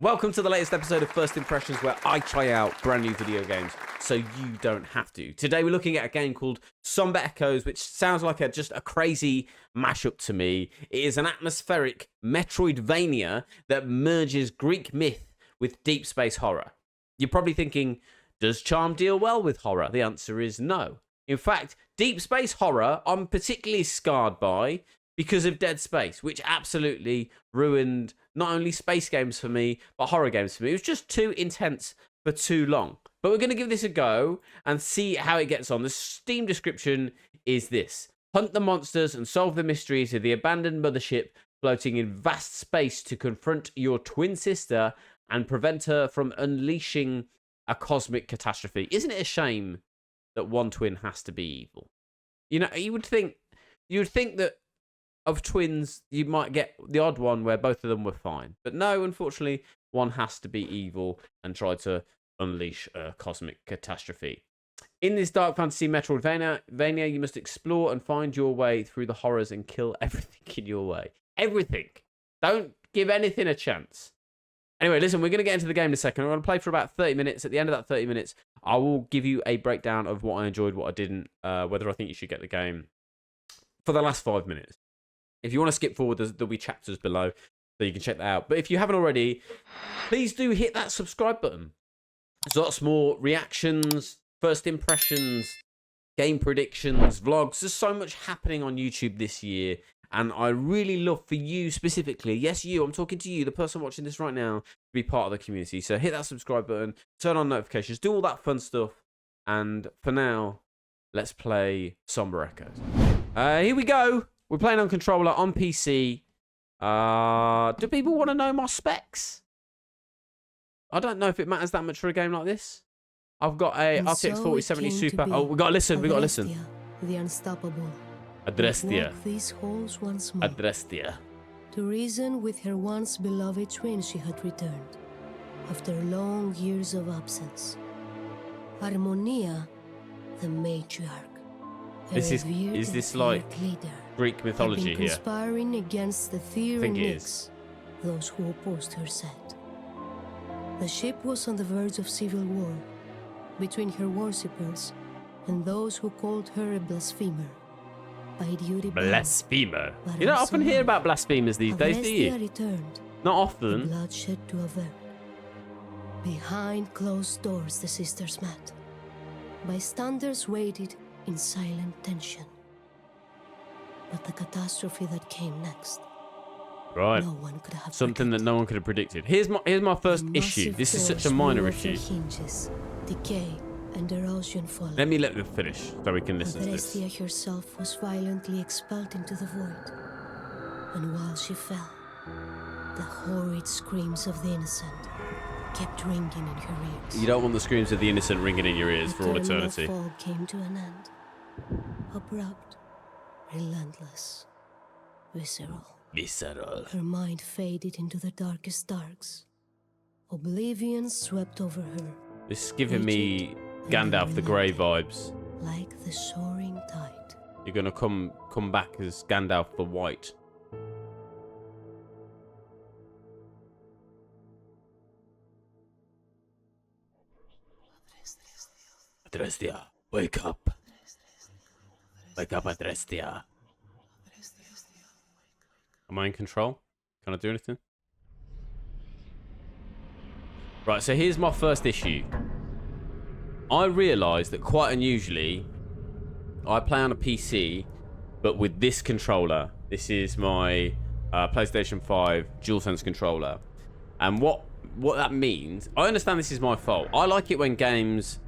Welcome to the latest episode of First Impressions, where I try out brand new video games so you don't have to. Today we're looking at a game called Somber Echoes, which sounds like just a crazy mashup to me. It is an atmospheric Metroidvania that merges Greek myth with deep space horror. You're probably thinking, does Charm deal well with horror? The answer is no. In fact, deep space horror I'm particularly scarred by because of Dead Space, which absolutely ruined not only space games for me, but horror games for me. It was just too intense for too long. But we're going to give this a go and see how it gets on. The Steam description is this: hunt the monsters and solve the mysteries of the abandoned mothership floating in vast space to confront your twin sister and prevent her from unleashing a cosmic catastrophe. Isn't it a shame that one twin has to be evil? You know, you would think that of twins, you might get the odd one where both of them were fine. But no, unfortunately, one has to be evil and try to unleash a cosmic catastrophe. In this dark fantasy Metroidvania, you must explore and find your way through the horrors and kill everything in your way. Everything. Don't give anything a chance. Anyway, listen, we're going to get into the game in a second. We're going to play for about 30 minutes. At the end of that 30 minutes, I will give you a breakdown of what I enjoyed, what I didn't, whether I think you should get the game for the last 5 minutes. If you want to skip forward, there'll be chapters below, so you can check that out. But if you haven't already, please do hit that subscribe button. There's lots more reactions, first impressions, game predictions, vlogs. There's so much happening on YouTube this year, and I really love for you specifically, yes, you, I'm talking to you, the person watching this right now, to be part of the community. So hit that subscribe button, turn on notifications, do all that fun stuff. And for now, let's play Somber Echoes. Here we go. We're playing on controller on PC. Do people want to know my specs? I don't know if it matters that much for a game like this. I've got a RTX 4070 Super. Oh, we got to listen. We got to listen. The unstoppable. Adrestia. These halls once more. Adrestia. To reason with her once beloved twin, she had returned after long years of absence. Harmonia, the matriarch. Is this like leader, Greek mythology here? Conspiring against the I think it Theoretics, those who opposed her set. The ship was on the verge of civil war between her worshippers and those who called her a blasphemer. By duty bound, Blasphemer. You don't often hear about blasphemers these days, do you? Returned, Not the often. bloodshed to avert. Behind closed doors, the sisters met. Bystanders waited in silent tension. But the catastrophe that came next, Right. no one could have Something that predicted. no one could have predicted. Here's my first issue. Massive This is such a doors minor blew off their issue. hinges, decay and erosion followed. Let me let them finish so we can listen to this. Adrestia herself was violently expelled into the void. And while she fell, the horrid screams of the innocent kept ringing in her ears. You don't want the screams of the innocent ringing in your ears The for all terminal eternity. fall came to an end. Abrupt, relentless, visceral. Visceral. Her mind faded into the darkest darks. Oblivion swept over her This is giving me Gandalf the Grey vibes. like the soaring tide. You're gonna come back as Gandalf the White. Adrestia, wake up. Wake up, Adrestia. Am I in control? Can I do anything? Right, so here's my first issue. I realised that quite unusually, I play on a PC, but with this controller. This is my PlayStation 5 DualSense controller. And what that means, I understand this is my fault. I like it when games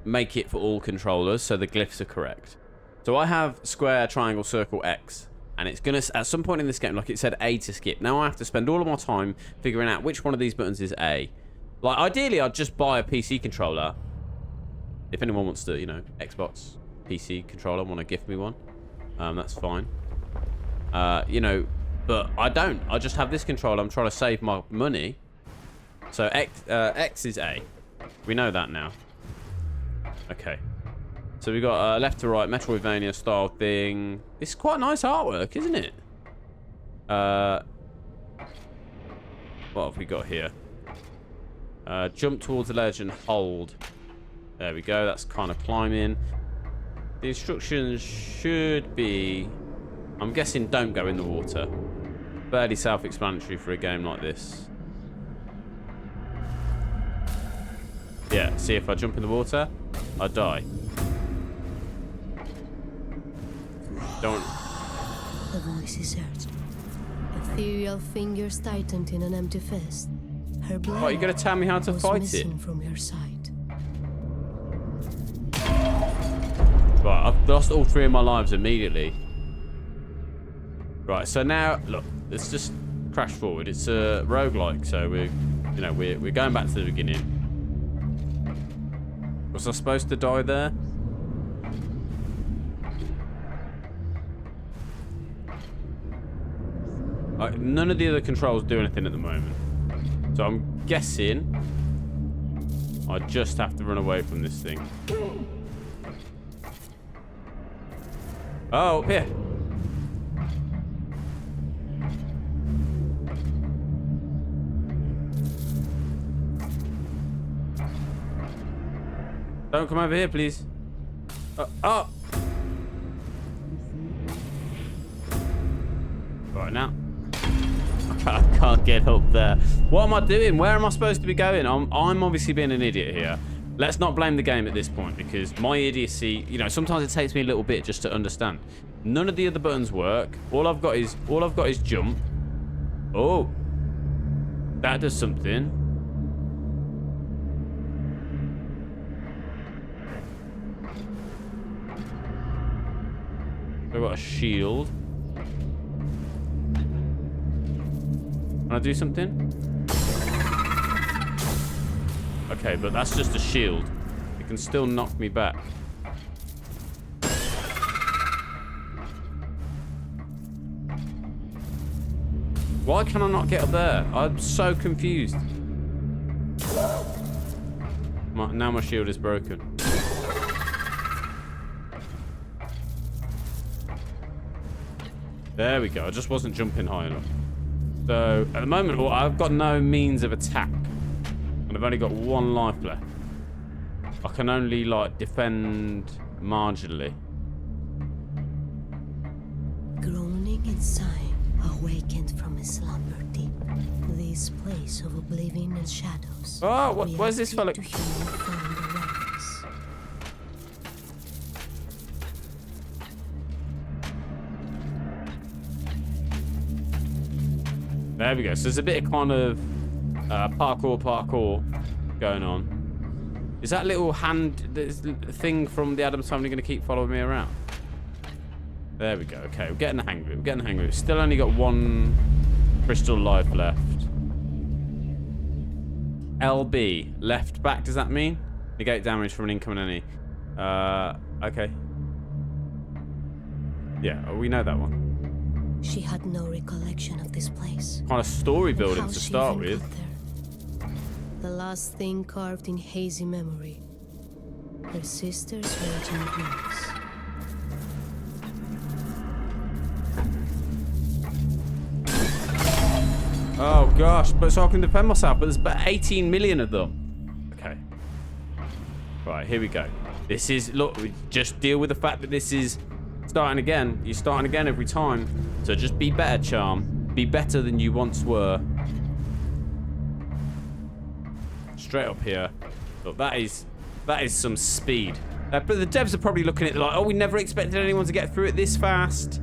make it for all controllers, so the glyphs are correct. So I have square, triangle, circle, X. And it's going to, at some point in this game, like it said A to skip. Now I have to spend all of my time figuring out which one of these buttons is A. Like, ideally, I'd just buy a PC controller. If anyone wants to, you know, Xbox PC controller, want to gift me one, that's fine. You know, but I don't. I just have this controller. I'm trying to save my money. So X is A. We know that now. Okay. So we got left to right Metroidvania style thing. It's quite nice artwork, isn't it? What have we got here? Jump towards the ledge and hold. There we go. That's kind of climbing. The instructions should be... I'm guessing don't go in the water. Fairly self-explanatory for a game like this. Yeah, see, if I jump in the water, I die. Don't... The voice is urged. Ethereal fingers tightened in an empty fist. Her blade What, are you going to tell me how to was fight it? missing from her sight. Right, I've lost all 3 of my lives immediately. Right, so now, look, let's just crash forward. It's a roguelike, so we're going back to the beginning. Was I supposed to die there? None of the other controls do anything at the moment. So I'm guessing I just have to run away from this thing. Oh, up here. Don't come over here, please. Oh! Right now. I can't get up there. What am I doing? Where am I supposed to be going? I'm obviously being an idiot here. Let's not blame the game at this point, because my idiocy, you know, sometimes it takes me a little bit just to understand. None of the other buttons work. All I've got is jump. Oh. That does something. I've got a shield. Can I do something? Okay, but that's just a shield. It can still knock me back. Why can I not get up there? I'm so confused. Now my shield is broken. There we go. I just wasn't jumping high enough. So, at the moment, I've got no means of attack. And I've only got 1 life left. I can only, like, defend marginally. Groaning inside, awakened from a slumber deep. This place of oblivion and shadows. Oh, where's this fella? To human found awareness. There we go. So there's a bit of kind of parkour going on. Is that little thing from the Addams Family going to keep following me around? There we go. Okay, we're getting the hang of it. We're getting the hang of it. Still only got 1 crystal life left. LB. Left back, does that mean? Negate damage from an incoming enemy. Okay. Yeah, we know that one. She had no recollection of this place. Kind of story and building how to she start even with. got there. The last thing carved in hazy memory. Her sister's raging growls. Oh gosh, but so I can defend myself, but there's about 18 million of them. Okay. Right, here we go. This is, look, we just deal with the fact that this is starting again. You're starting again every time. So just be better, Charm. Be better than you once were. Straight up here. Look, that is some speed. But the devs are probably looking at it like, oh, we never expected anyone to get through it this fast.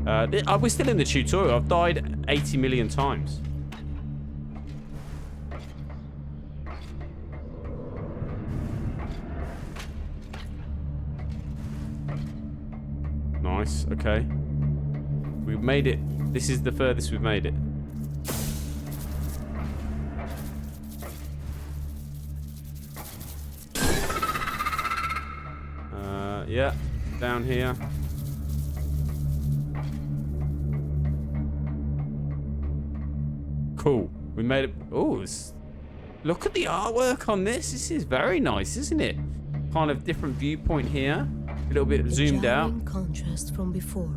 We're still in the tutorial. I've died 80 million times. Nice, okay. We've made it. This is the furthest we've made it. Yeah, down here. Cool. We made it. Oh, look at the artwork on this. This is very nice, isn't it? Kind of different viewpoint here. A little bit zoomed out. In contrast from before.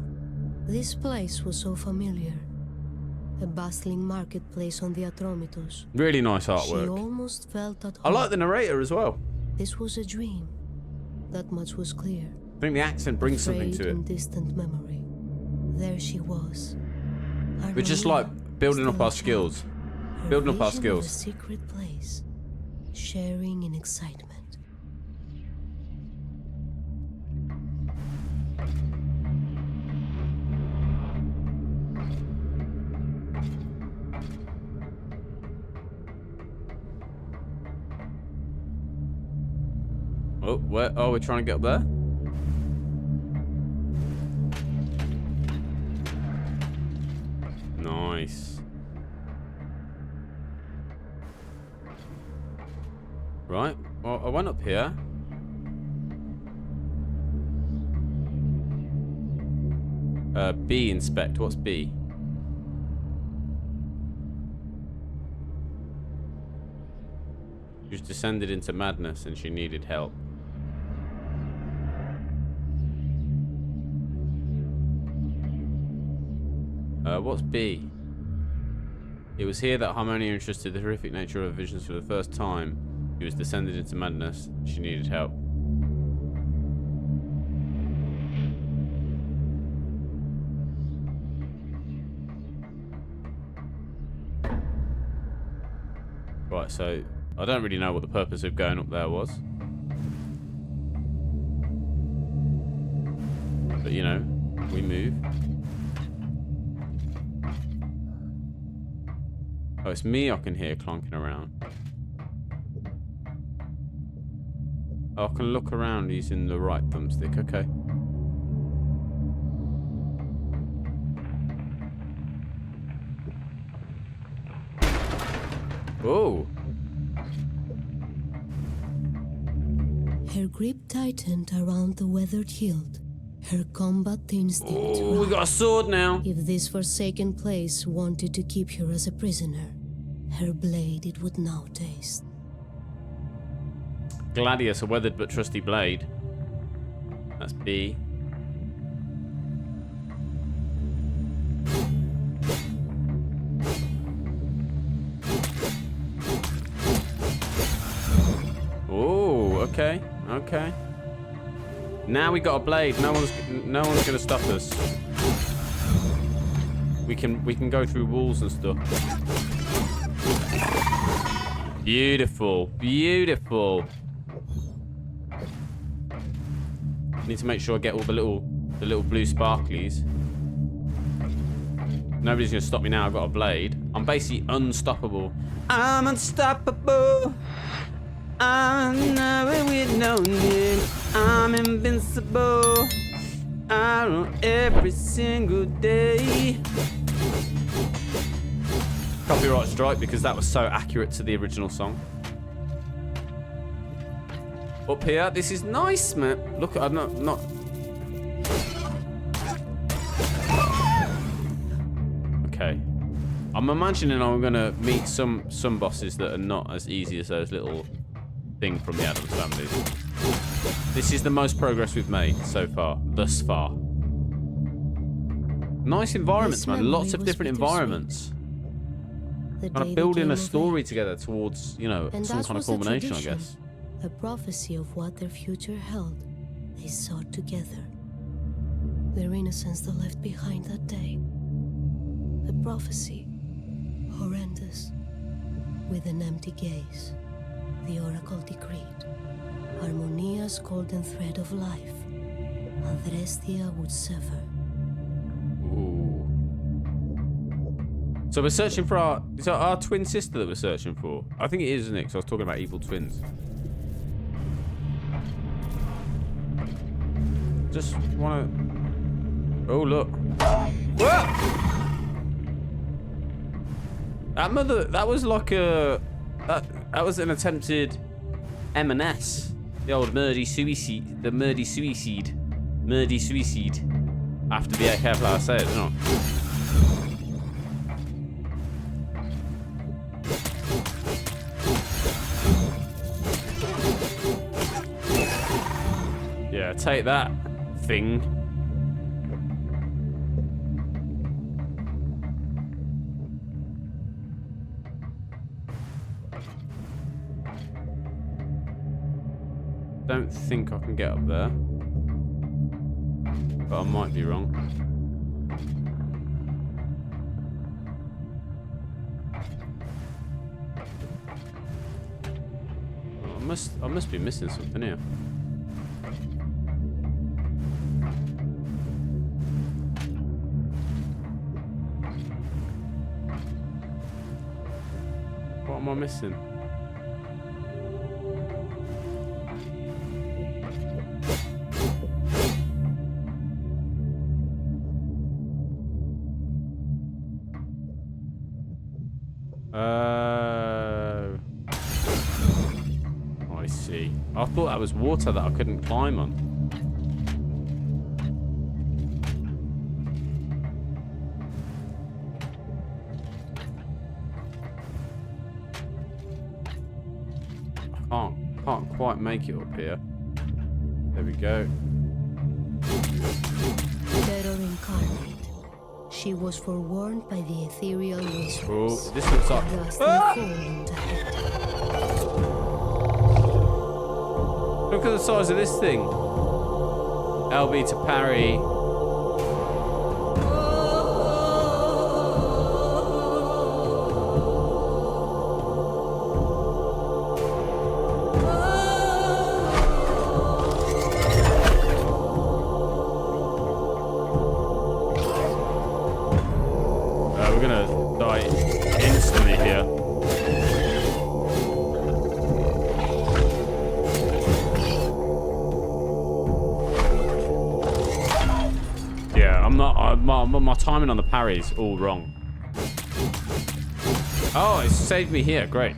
This place was so familiar. a bustling marketplace on the Atromitos. Really nice She artwork. almost felt at I home. like the narrator as well. This was a dream. That much was clear. I think the accent brings something to Afraid it. in distant memory. There she was. We're just Harmonia, like building up still our a skills. child. Her Building up our vision of a skills. secret place. Sharing in excitement. Oh, where? Oh, we're trying to get up there? Nice. Right. Well, I went up here. B inspect. What's B? She was descended into madness and she needed help. What's B? It was here that Harmonia entrusted the horrific nature of her visions for the first time. She was descended into madness. She needed help. Right, so I don't really know what the purpose of going up there was. But you know, we move. Oh, it's me I can hear clonking around. Oh, I can look around using the right thumbstick. Okay. Oh. Her grip tightened around the weathered hilt. Her combat instinct. Oh, we got a sword now. If this forsaken place wanted to keep her as a prisoner, her blade it would now taste. Gladius, a weathered but trusty blade. That's B. Oh, okay, okay. Now we got a blade. No one's gonna stop us. We can go through walls and stuff. Beautiful, beautiful. Need to make sure I get all the little blue sparklies. Nobody's gonna stop me now. I've got a blade. I'm basically unstoppable. I'm unstoppable. I'm never with no name. I'm invincible. I run every single day. Copyright strike because that was so accurate to the original song. Up here, this is nice, man. Look, I'm not. Okay, I'm imagining I'm gonna meet some bosses that are not as easy as those little thing from the Addams Family. This is the most progress we've made so far, thus far. Nice environments, man. Lots of different environments. Kind of building a story together towards, you know, some kind of culmination, I guess. A prophecy of what their future held. They sought together. Their innocence they left behind that day. A prophecy, horrendous, with an empty gaze. The oracle decreed. Harmonia's golden thread of life. Adrestia would sever. Ooh. So we're searching for is that our twin sister that we're searching for? I think it is, isn't it? Because I was talking about evil twins. Just wanna. Oh look. Whoa! That was like a. That was an attempted M&S. The old murdy suicide. The murdy suicide. Murdy suicide. After the careful how I say it, you know. Yeah, take that, thing. don't think I can get up there. But I might be wrong. Oh, I must be missing something here. What am I missing? I see. I thought that was water that I couldn't climb on. Can't quite make it up here. There we go. Terror incarnate. She was forewarned by the ethereal whisperers. Oh, this looks like... Look at the size of this thing. LB to parry. We're gonna die instantly here. Yeah, my timing on the parry is all wrong. Oh, it saved me here. Great.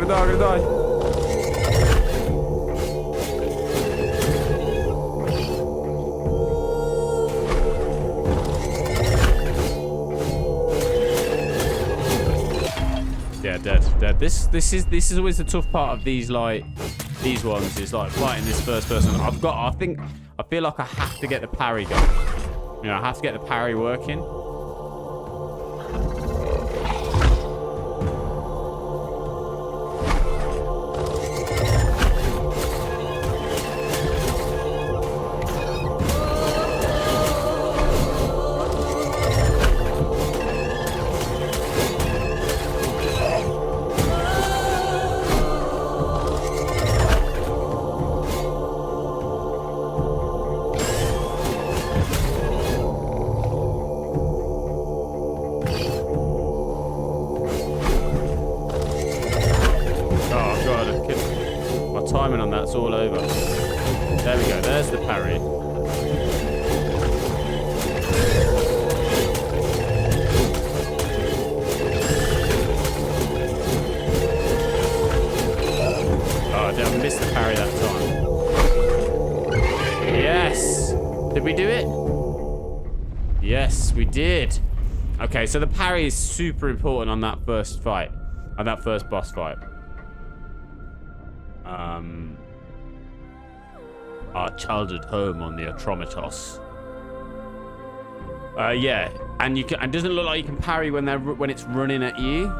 I'm gonna die. Yeah, dead. This is always the tough part of these ones is like fighting this first person. I feel like I have to get the parry going. You know, I have to get the parry working. Timing on that's all over. There we go. There's the parry. Oh, I missed the parry that time. Yes. Did we do it? Yes, we did. Okay, so the parry is super important on that first fight, on that first boss fight. Our childhood home on the Atromitos. Yeah, and you can. It doesn't look like you can parry when it's running at you.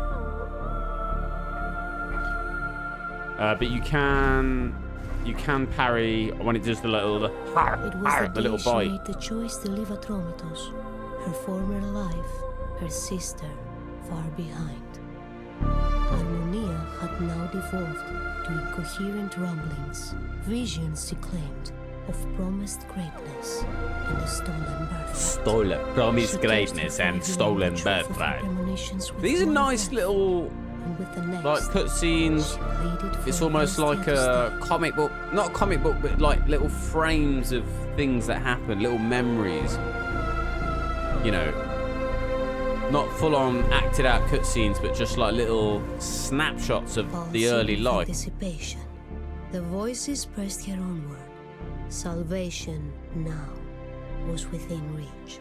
But you can parry when it does the little bite. She made the choice to leave Atromitos, her former life, her sister, far behind. Harmonia had now devolved to incoherent rumblings, visions she claimed of promised greatness and a stolen birthright. Promised greatness and stolen birthright. These are nice little and with the next, like cutscenes. she pleaded for It's almost like Hestia to a comic book, not a comic book, but like little frames of things that happen, little memories. You know, not full-on acted-out cutscenes, but just like little snapshots of the early with life. Anticipation. The voices pressed her onward. Salvation now was within reach.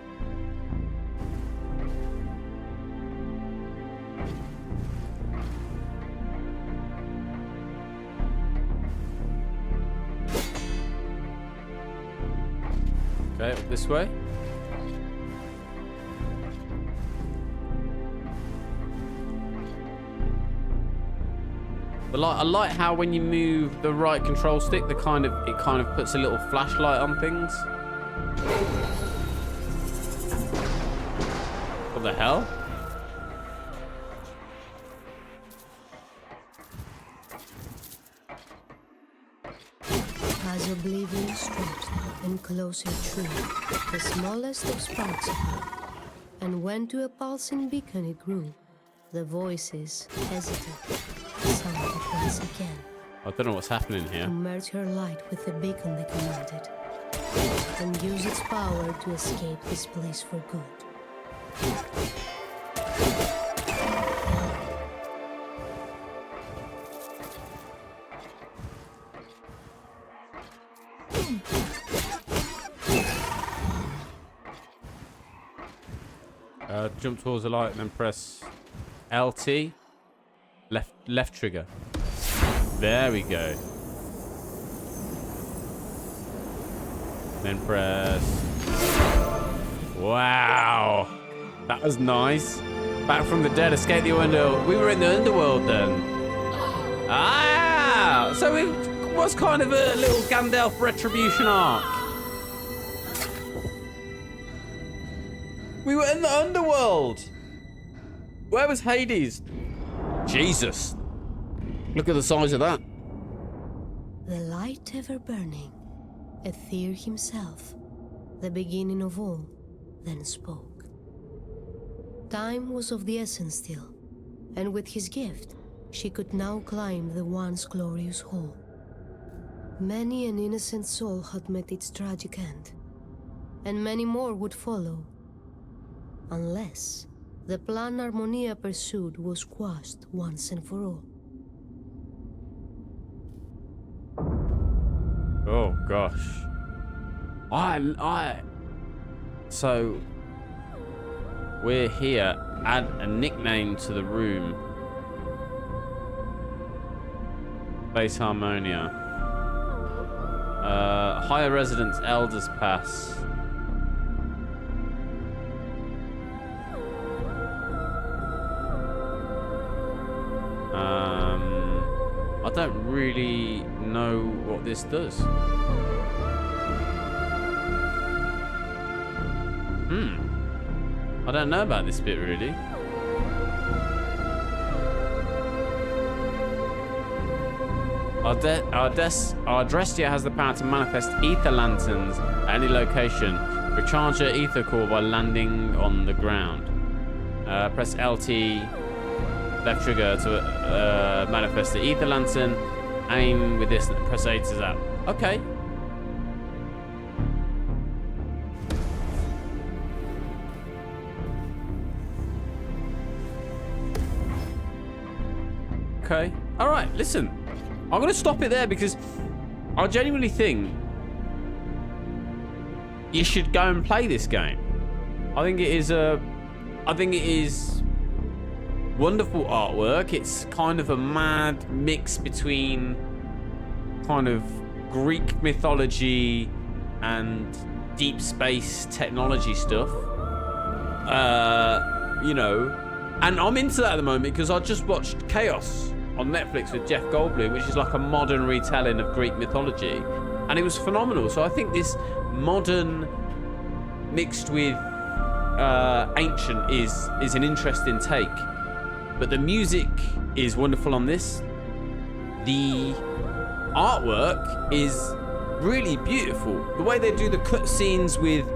Okay, up this way. But like, I like how when you move the right control stick, it kind of puts a little flashlight on things. What the hell? As oblivion stripped and closer drew, the smallest of sparks appeared, and when to a pulsing beacon it grew, the voices hesitated, sounded once again. I don't know what's happening To here. merge her light with the beacon they commanded, and use its power to escape this place for good. Jump towards the light and then press LT. Left trigger. There we go. Then press. Wow. That was nice. Back from the dead, escape the underworld. We were in the underworld then. Ah! So it was kind of a little Gandalf retribution arc. We were in the underworld. Where was Hades? Jesus. Look at the size of that. The light ever burning, Aether himself, the beginning of all, then spoke. Time was of the essence still, and with his gift, she could now climb the once glorious hall. Many an innocent soul had met its tragic end, and many more would follow, unless the plan Harmonia pursued was quashed once and for all. Oh gosh. So we're here. Add a nickname to the room. Base Harmonia. Higher residence Elders Pass. I don't really know what this does. I don't know about this bit really. Our Drestia has the power to manifest ether lanterns at any location. Recharge your ether core by landing on the ground. Press LT left trigger to manifest the ether lantern. Aim with this, press A to zap. Okay. Okay. All right, listen. I'm going to stop it there because I genuinely think you should go and play this game. I think it is wonderful artwork. It's kind of a mad mix between kind of Greek mythology and deep space technology stuff. You know, and I'm into that at the moment because I just watched Chaos on Netflix with Jeff Goldblum, which is like a modern retelling of Greek mythology, and it was phenomenal. So I think this modern mixed with ancient is an interesting take. But the music is wonderful on this. The artwork is really beautiful. The way they do the cutscenes with,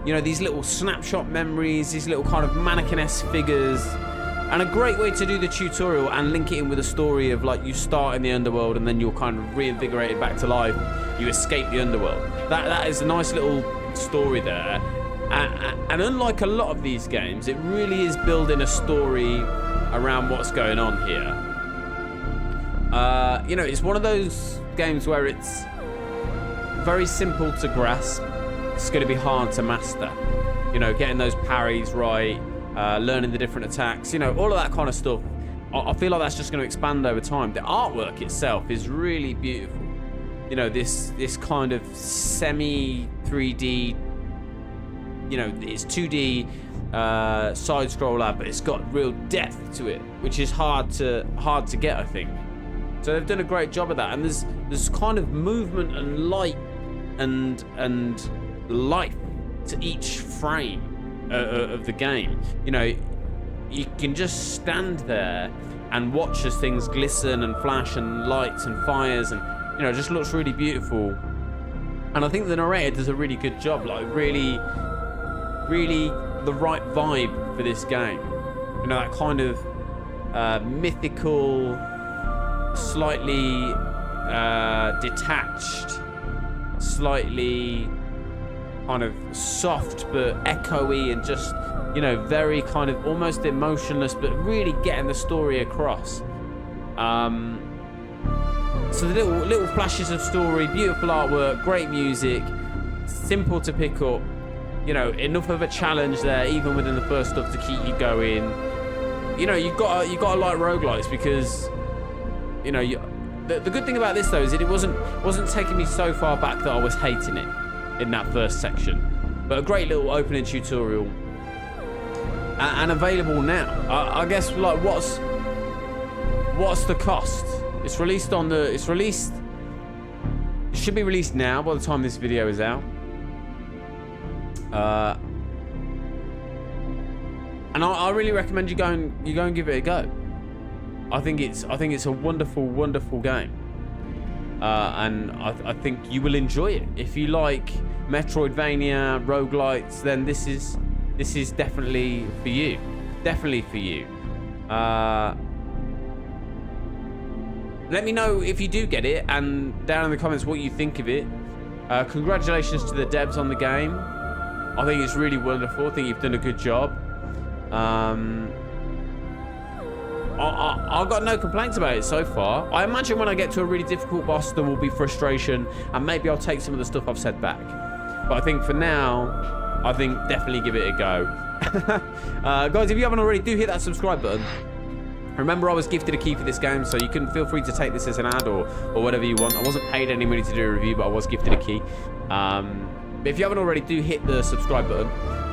you know, these little snapshot memories, these little kind of mannequin-esque figures. And a great way to do the tutorial and link it in with a story of like you start in the underworld and then you're kind of reinvigorated back to life. You escape the underworld. That is a nice little story there. And unlike a lot of these games, it really is building a story around what's going on here. You know, it's one of those games where it's very simple to grasp. It's going to be hard to master. You know, getting those parries right, learning the different attacks, you know, all of that kind of stuff. I feel like that's just going to expand over time. The artwork itself is really beautiful. You know, this kind of semi 3D, you know, it's 2D side scroller, but it's got real depth to it, which is hard to get, I think. So they've done a great job of that, and there's kind of movement and light and life to each frame of the game. You know, you can just stand there and watch as things glisten and flash and lights and fires, and you know, it just looks really beautiful. And I think the narrator does a really good job, like really the right vibe for this game. You know, that kind of mythical, slightly detached, slightly kind of soft but echoey, and just, you know, very kind of almost emotionless, but really getting the story across. So the little flashes of story, beautiful artwork, great music, simple to pick up. You know, enough of a challenge there, even within the first stuff, to keep you going. You know, you got to like roguelikes, because you know, the good thing about this though is that it wasn't taking me so far back that I was hating it in that first section. But a great little opening tutorial, and available now. I guess, like, what's the cost? It should be released now by the time this video is out. And I really recommend you go and give it a go. I think it's a wonderful, wonderful game, and I think you will enjoy it. If you like Metroidvania, roguelites, then this is definitely for you. Definitely for you. Let me know if you do get it, and down in the comments what you think of it. Congratulations to the devs on the game. I think it's really wonderful. I think you've done a good job. I've got no complaints about it so far. I imagine when I get to a really difficult boss, there will be frustration, and maybe I'll take some of the stuff I've said back. But I think for now, I think definitely give it a go. Guys, if you haven't already, do hit that subscribe button. Remember, I was gifted a key for this game, so you can feel free to take this as an ad or whatever you want. I wasn't paid any money to do a review, but I was gifted a key. But if you haven't already, do hit the subscribe button.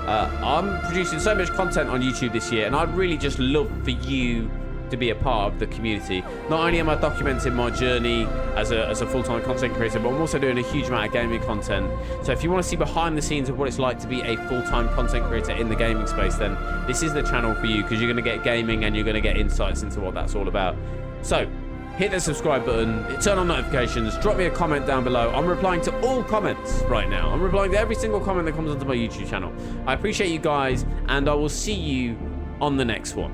I'm producing so much content on YouTube this year, and I'd really just love for you to be a part of the community. Not only am I documenting my journey as a full-time content creator, but I'm also doing a huge amount of gaming content. So if you want to see behind the scenes of what it's like to be a full-time content creator in the gaming space, then this is the channel for you, because you're going to get gaming and you're going to get insights into what that's all about. So hit the subscribe button, turn on notifications, drop me a comment down below. I'm replying to all comments right now. I'm replying to every single comment that comes onto my YouTube channel. I appreciate you guys, and I will see you on the next one.